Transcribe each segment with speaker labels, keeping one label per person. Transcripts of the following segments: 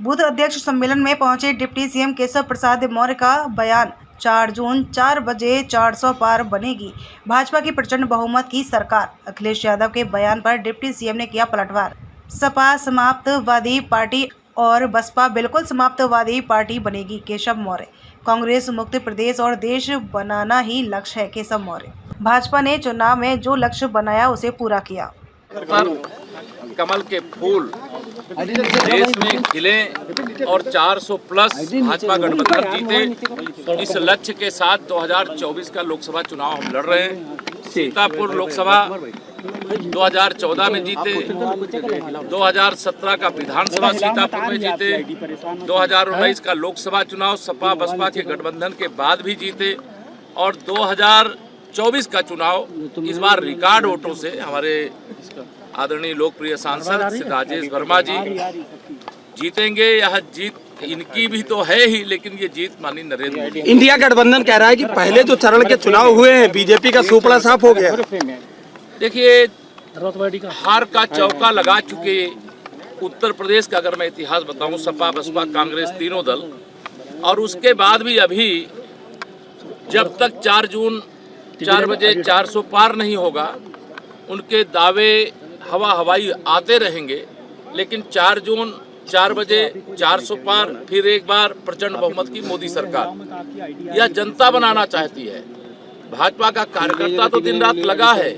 Speaker 1: Booth अध्यक्ष सम्मेलन में पहुंचे डिप्टी सीएम केशव प्रसाद मौर्य का बयान। 4 जून 4 बजे 400 पार बनेगी भाजपा की प्रचंड बहुमत की सरकार। अखिलेश यादव के बयान पर डिप्टी सीएम ने किया पलटवार। सपा समाप्तवादी पार्टी और बसपा बिल्कुल समाप्तवादी पार्टी बनेगी। केशव मौर्य। कांग्रेस मुक्त प्रदेश और देश बनाना ही लक्ष्य है। केशव मौर्य। भाजपा ने चुनाव में जो लक्ष्य बनाया उसे पूरा किया।
Speaker 2: कमल के फूल देश में खिले और 400 प्लस भाजपा गठबंधन जीते, इस लक्ष्य के साथ 2024 का लोकसभा चुनाव हम लड़ रहे हैं। सीतापुर लोकसभा 2014 में जीते, 2017 का विधानसभा सीतापुर में जीते, 2019 का लोकसभा चुनाव सपा बसपा के गठबंधन के बाद भी जीते और 2024 का चुनाव इस बार रिकॉर्ड वोटों से हमारे आदरणीय लोकप्रिय सांसद श्री राजेश वर्मा जी जीतेंगे। यह जीत इनकी भी तो है ही, लेकिन ये जीत माननीय नरेंद्र मोदी।
Speaker 3: इंडिया गठबंधन कह रहा है कि पहले जो चरण के चुनाव हुए हैं बीजेपी का सुपड़ा साफ हो गया।
Speaker 2: देखिए, हार का चौका लगा चुके उत्तर प्रदेश का अगर मैं इतिहास बताऊं, सपा बसपा कांग्रेस तीनों दल, और उसके बाद भी अभी जब तक 4 जून 4 बजे 400 पार नहीं होगा उनके दावे हवाई आते रहेंगे। लेकिन 4 जून 4 बजे 400 पार, फिर एक बार प्रचंड बहुमत की मोदी सरकार, यह जनता बनाना चाहती है। भाजपा का कार्यकर्ता तो दिन रात लगा है।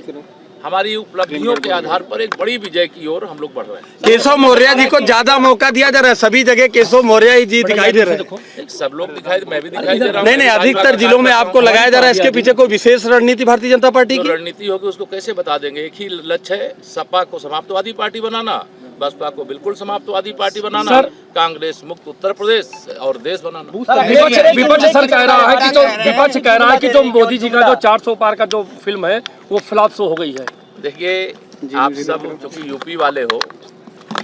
Speaker 2: हमारी उपलब्धियों के आधार पर एक बड़ी विजय की ओर हम लोग बढ़ रहे हैं।
Speaker 3: केशव मौर्य जी को ज्यादा मौका दिया जा रहा है, सभी जगह केशव मौर्य जी दिखाई दे रहे हैं।
Speaker 2: सब लोग दिखाई, मैं भी दिखाई दे रहा हूँ।
Speaker 3: नहीं, अधिकतर जिलों में आपको लगाया जा रहा है। इसके पीछे कोई विशेष रणनीति भारतीय जनता पार्टी की
Speaker 2: रणनीति होगी, उसको कैसे बता देंगे। एक ही लक्ष्य है, सपा को समाप्तवादी पार्टी बनाना, बसपा को बिल्कुल समाप्तवादी पार्टी बनाना, कांग्रेस मुक्त उत्तर प्रदेश और देश बनाना।
Speaker 4: विपक्ष सर कह रहा है कि जो मोदी जी का जो 400 पार का जो फिल्म है वो फ्लॉप शो हो गई है।
Speaker 2: देखिए, आप सब चूंकि यूपी वाले हो,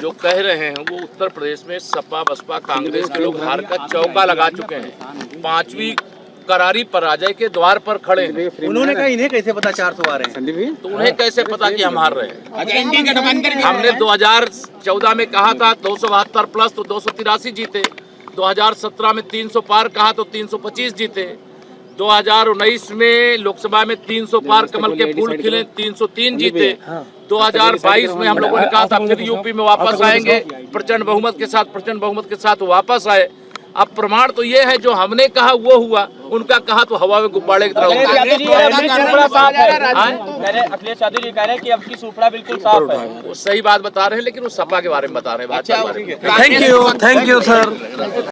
Speaker 2: जो कह रहे हैं वो उत्तर प्रदेश में सपा बसपा कांग्रेस के लोग हार का चौका लगा चुके हैं। 5वीं करारी पराजय के द्वार पर खड़े हैं।
Speaker 3: उन्होंने कहा इन्हें कैसे पता 400 आ रहे हैं,
Speaker 2: तो उन्हें कैसे पता कि हम हार रहे हैं। हमने 2014 में कहा था 272 प्लस तो 283 जीते, 2017 में 300 पार कहा तो 325 जीते, 2019 में लोकसभा में 300 पार कमल के फूल खिले 303 जीते, 2022 में हम लोगों ने कहा था फिर यूपी में वापस आएंगे प्रचंड बहुमत के साथ वापस आए। अब प्रमाण तो ये है, जो हमने कहा वो हुआ, उनका कहा तो हवा में गुब्बारे की तरह।
Speaker 4: अखिलेश यादव जी कह रहे हैं कि अब की सुपड़ा बिल्कुल साफ है।
Speaker 2: वो सही बात बता रहे हैं, लेकिन वो सपा के बारे में बता रहे हैं।
Speaker 3: Thank you sir.